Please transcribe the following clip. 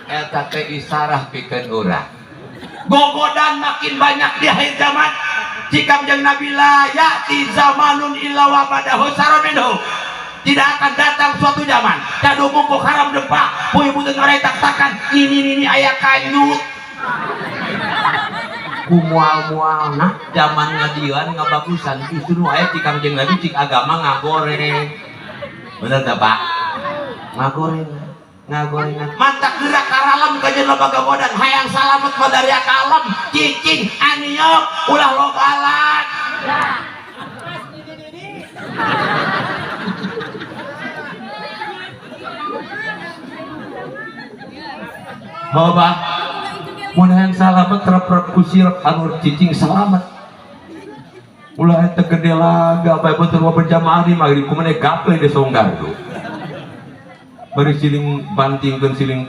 eta teh isarah pikeun urang gogodan makin banyak di akhir zaman jika jeung Nabi la ya'ti zamanun illa wa badahu saraminhu tidak akan datang suatu zaman kadu mumpuk haram dempak puy buteun ngaretak-takan ini aya kanyut mual-mual nah zaman ngadieuan ngabagusan justru aya ti Kangjeng Nabi cik agama ngagoreng bener teh Pak ngagoreng mantak gerak karalam ka jeung loba gagodan hayang salamet mah dari alam cicing anieup ulah lobalan Bapak mudahan salamet terperap kusir anu cicing salamet ulah eta gede laga bae betul berjamaah di magrib kumaha gaple di songgar tuh bari siling bantingkeun siling